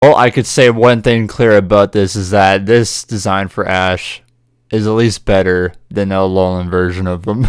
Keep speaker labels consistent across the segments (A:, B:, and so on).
A: Well, I could say one thing clear about this is that this design for Ash is at least better than the Alolan version of them.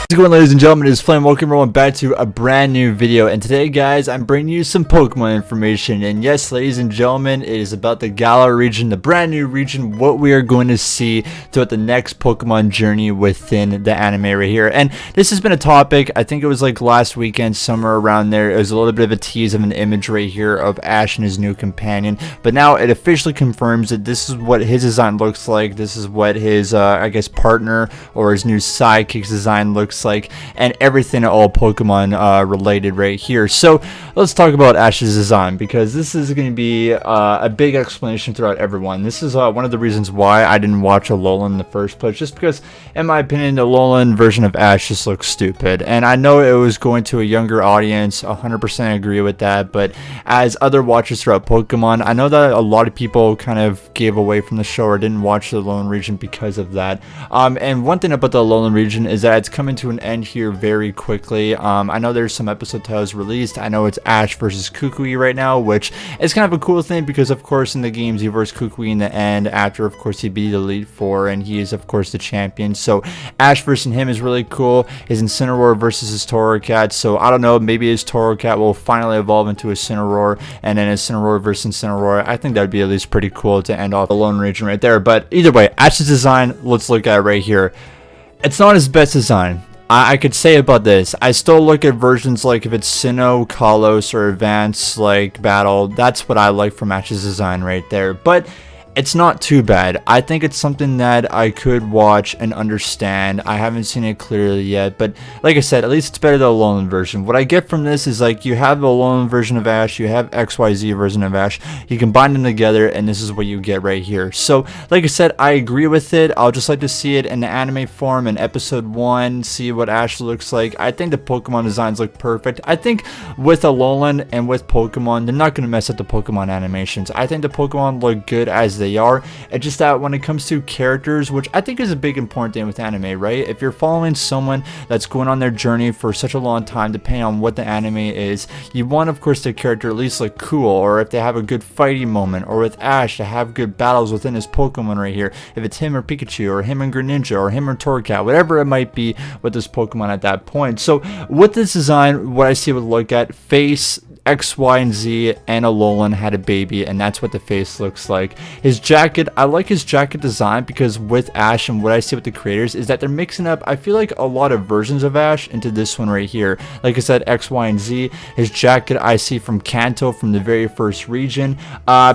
A: How's it going, ladies and gentlemen? It's Flame. Welcome everyone back to a brand new video, and today, guys, I'm bringing you some Pokemon information. And yes, ladies and gentlemen, it is about the Galar region, the brand new region, what we are going to see throughout the next Pokemon journey within the anime right here. And this has been a topic, I think it was like last weekend, somewhere around there. It was a little bit of a tease of an image right here of Ash and his new companion, but now it officially confirms that this is what his design looks like. This is what his I guess partner or his new sidekick's design looks like, and everything all Pokemon related right here. So let's talk about Ash's design, because this is going to be a big explanation throughout everyone. This is one of the reasons why I didn't watch Alolan in the first place, just because in my opinion the Alolan version of Ash just looks stupid, and I know it was going to a younger audience, 100% agree with that, but as other watchers throughout Pokemon, I know that a lot of people kind of gave away from the show or didn't watch the Alolan region because of that. And one thing about the Alolan region is that it's coming to an end here very quickly. I know there's some episode titles released. I know it's Ash versus Kukui right now, which is kind of a cool thing because of course in the games he versus Kukui in the end after of course he beat the Elite Four, and he is of course the champion. So Ash versus him is really cool. His Incineroar versus his Torracat, so I don't know, maybe his Torracat will finally evolve into a Incineroar, and then Incineroar versus Incineroar. I think that would be at least pretty cool to end off the Alolan region right there. But either way, Ash's design, let's look at it right here. It's not his best design. I could say about this, I still look at versions like if it's Sinnoh, Kalos, or Advanced like Battle. That's what I like from Ash's design right there, but it's not too bad. I think it's something that I could watch and understand. I haven't seen it clearly yet, but like I said, at least it's better than the Alolan version. What I get from this is like you have the Alolan version of Ash, you have XYZ version of Ash, you combine them together and this is what you get right here. So like I said, I agree with it. I'll just like to see it in the anime form in episode 1, see what Ash looks like. I think the Pokemon designs look perfect. I think with Alolan and with Pokemon, they're not going to mess up the Pokemon animations. I think the Pokemon look good as they are. It's just that when it comes to characters, which I think is a big important thing with anime, right? If you're following someone that's going on their journey for such a long time, depending on what the anime is, you want of course the character at least look cool, or if they have a good fighting moment, or with Ash to have good battles within his Pokemon right here, if it's him or Pikachu, or him and Greninja, or him or Torracat, whatever it might be with this Pokemon at that point. So with this design, what I see would look at face, X, Y, and Z, and Alolan had a baby, and that's what the face looks like. His jacket, I like his jacket design because with Ash and what I see with the creators is that they're mixing up, I feel like, a lot of versions of Ash into this one right here. Like I said, X, Y, and Z. His jacket I see from Kanto from the very first region.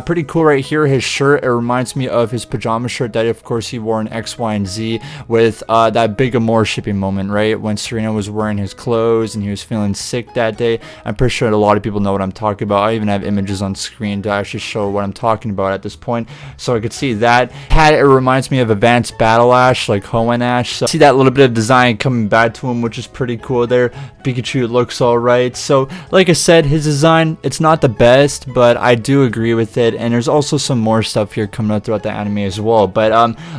A: Pretty cool right here. His shirt, it reminds me of his pajama shirt that of course he wore in X, Y, and Z with that big Amore shipping moment, right? When Serena was wearing his clothes and he was feeling sick that day. I'm pretty sure a lot of people know what I'm talking about. I even have images on screen to actually show what I'm talking about at this point, so I could see that. It reminds me of Advanced Battle Ash, like Hoenn Ash, so see that little bit of design coming back to him, which is pretty cool there. Pikachu looks alright. So like I said, his design, it's not the best, but I do agree with it, and there's also some more stuff here coming out throughout the anime as well. But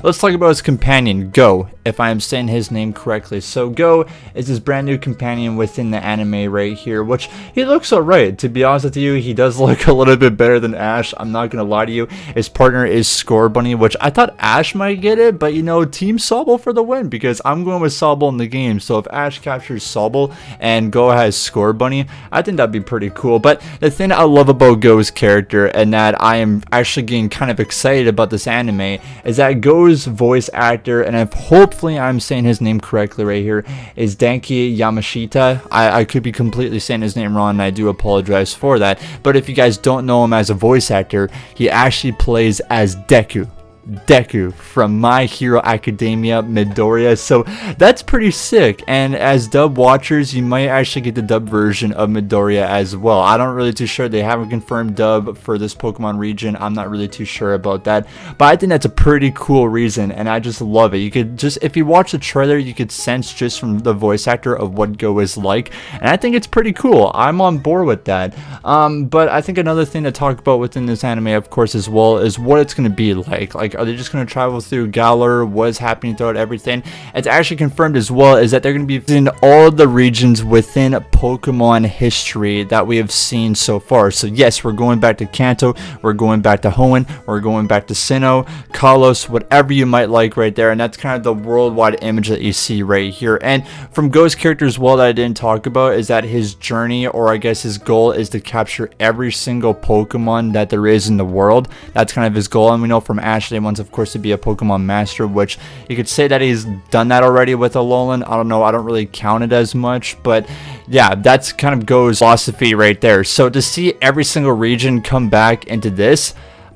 A: let's talk about his companion, GOU, if I am saying his name correctly. So GOU is his brand new companion within the anime right here, which he looks alright. To be honest with you, he does look a little bit better than Ash, I'm not gonna lie to you. His partner is Scorbunny, which I thought Ash might get it, but you know, Team Sobble for the win, because I'm going with Sobble in the game. So if Ash captures Sobble and GOU has Scorbunny, I think that'd be pretty cool. But the thing I love about GOU's character, and that I am actually getting kind of excited about this anime, is that GOU's voice actor, and if hopefully I'm saying his name correctly right here, is Danki Yamashita. I could be completely saying his name wrong, and I do apologize for that. But if you guys don't know him as a voice actor, he actually plays as Deku from My Hero Academia Midoriya, so that's pretty sick. And as dub watchers, you might actually get the dub version of Midoriya as well. I don't really too sure, they haven't confirmed dub for this Pokemon region, I'm not really too sure about that, but I think that's a pretty cool reason, and I just love it. You could just, if you watch the trailer, you could sense just from the voice actor of what GOU is like, and I think it's pretty cool. I'm on board with that. But I think another thing to talk about within this anime, of course, as well, is what it's going to be like Like, are they just going to travel through Galar? What's happening throughout everything? It's actually confirmed as well is that they're going to be in all the regions within Pokemon history that we have seen so far. So yes, we're going back to Kanto, we're going back to Hoenn, we're going back to Sinnoh, Kalos, whatever you might like right there. And that's kind of the worldwide image that you see right here. And from GOU's character as well that I didn't talk about is that his journey, or I guess his goal, is to capture every single Pokemon that there is in the world. That's kind of his goal. And we know from Ash that he wants, of course, to be a Pokemon master, which you could say that he's done that already with Alolan. I don't know, I don't really count it as much, but yeah, that's kind of GOU's philosophy right there. So to see every single region come back into this,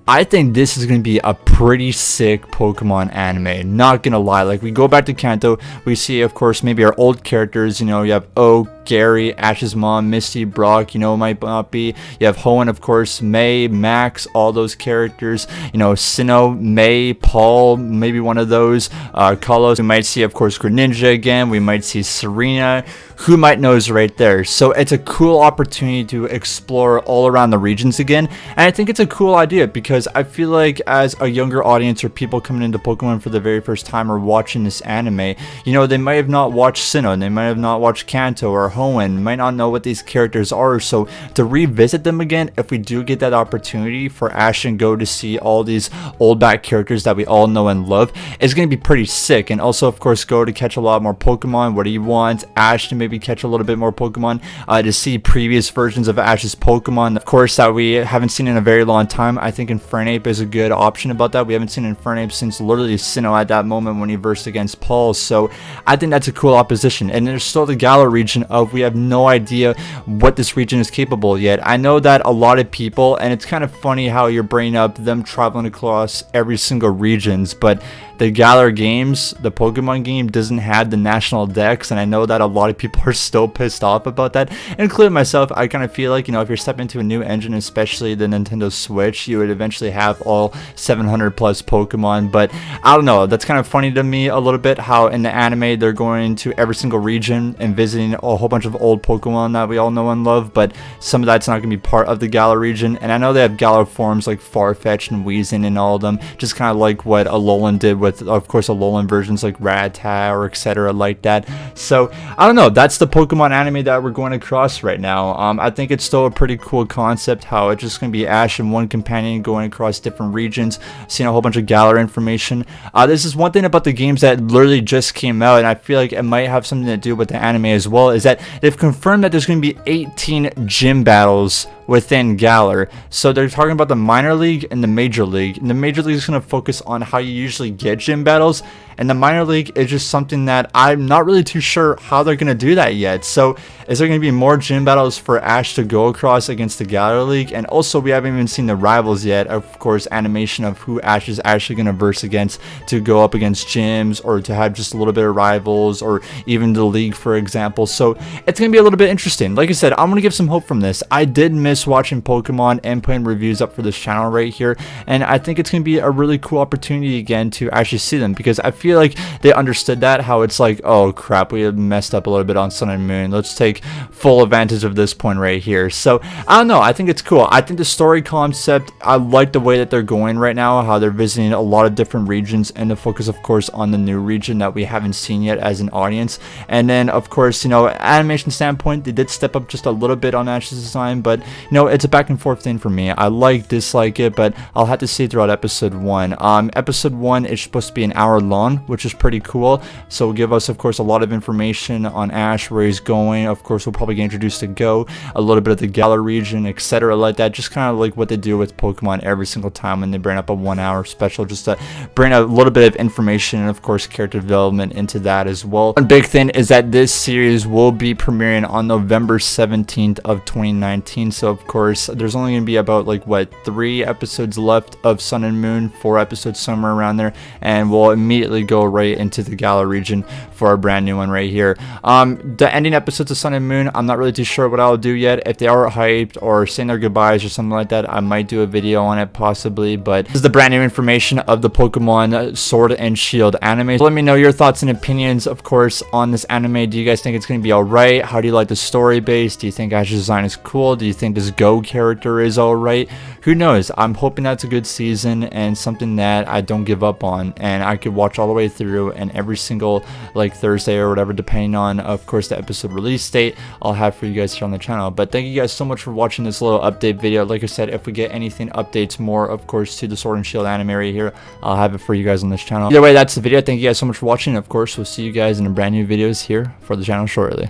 A: I think this is going to be a pretty sick Pokemon anime, not gonna lie. Like, we go back to Kanto, we see, of course, maybe our old characters, you know, you have Oak, Gary, Ash's mom, Misty, Brock, you know, might not be. You have Hoenn, of course, May, Max, all those characters. You know, Sinnoh, May, Paul, maybe one of those. Kalos, we might see, of course, Greninja again. We might see Serena. Who might knows right there. So it's a cool opportunity to explore all around the regions again. And I think it's a cool idea because I feel like as a younger audience or people coming into Pokemon for the very first time or watching this anime, you know, they might have not watched Sinnoh, they might have not watched Kanto or Hoenn, might not know what these characters are. So to revisit them again, if we do get that opportunity for Ash and GOU to see all these old back characters that we all know and love, it's going to be pretty sick. And also, of course, GOU to catch a lot more Pokemon. What do you want? Ash to maybe catch a little bit more Pokemon, to see previous versions of Ash's Pokemon, of course, that we haven't seen in a very long time. I think Infernape is a good option about that. We haven't seen Infernape since literally Sinnoh at that moment when he versed against Paul. So I think that's a cool opposition. And there's still the Galar region of we have no idea what this region is capable yet. I know that a lot of people, and it's kind of funny how you're bringing up them traveling across every single regions, but the Galar games, the Pokemon game, doesn't have the national dex, and I know that a lot of people are still pissed off about that, including myself. I kind of feel like, you know, if you're stepping into a new engine, especially the Nintendo Switch, you would eventually have all 700 plus Pokemon. But I don't know, that's kind of funny to me a little bit how in the anime they're going to every single region and visiting a whole bunch of old Pokemon that we all know and love, but some of that's not going to be part of the Galar region. And I know they have Galar forms like Farfetch and Weezing and all of them, just kind of like what Alolan did with, of course, Alolan versions like Rattata or etc. like that. So I don't know, that's the Pokemon anime that we're going across right now. I think it's still a pretty cool concept how it's just going to be Ash and one companion going across different regions, seeing a whole bunch of Galar information. This is one thing about the games that literally just came out, and I feel like it might have something to do with the anime as well, is that they've confirmed that there's going to be 18 gym battles within Galar. So they're talking about the minor league and the major league. And the major league is going to focus on how you usually get gym battles, and the minor league is just something that I'm not really too sure how they're going to do that yet. So is there going to be more gym battles for Ash to go across against the Galar League? And also, we haven't even seen the rivals yet, of course, animation of who Ash is actually going to verse against to go up against gyms, or to have just a little bit of rivals, or even the league, for example. So it's going to be a little bit interesting. Like I said, I'm going to give some hope from this. I did miss watching Pokemon and putting reviews up for this channel right here, and I think it's going to be a really cool opportunity again to actually see them, because I feel like they understood that, how it's like, oh crap, we have messed up a little bit on Sun and Moon, let's take full advantage of this point right here. So I don't know, I think it's cool. I think the story concept, I like the way that they're going right now, how they're visiting a lot of different regions, and the focus, of course, on the new region that we haven't seen yet as an audience. And then, of course, you know, animation standpoint, they did step up just a little bit on Ash's design, but you know, it's a back and forth thing for me. I like, dislike it, but I'll have to see throughout episode 1. Episode 1 is supposed to be an hour long, which is pretty cool. So it'll give us, of course, a lot of information on Ash, where he's going. Of course, we'll probably get introduced to GOU, a little bit of the Galar region, etc. like that. Just kind of like what they do with Pokemon every single time when they bring up a 1 hour special, just to bring a little bit of information and, of course, character development into that as well. One big thing is that this series will be premiering on November 17th of 2019. So, of course, there's only going to be about, like, what, 3 episodes left of Sun and Moon, 4 episodes somewhere around there, and we'll immediately go right into the Galar region for our brand new one right here. The ending episodes of Sun and Moon, I'm not really too sure what I'll do yet. If they are hyped or saying their goodbyes or something like that, I might do a video on it possibly. But this is the brand new information of the Pokemon Sword and Shield anime. So let me know your thoughts and opinions, of course, on this anime. Do you guys think it's going to be alright? How do you like the story base? Do you think Ash's design is cool? Do you think this GOU character is alright? who knows, I'm hoping that's a good season and something that I don't give up on, and I could watch all the way through, and every single like Thursday or whatever, depending on of course the episode release date, I'll have for you guys here on the channel. But thank you guys so much for watching this little update video. Like I said, if we get anything updates more of course to the Sword and Shield anime right here, I'll have it for you guys on this channel. Either way, that's the video. Thank you guys so much for watching. Of course, we'll see you guys in a brand new videos here for the channel shortly.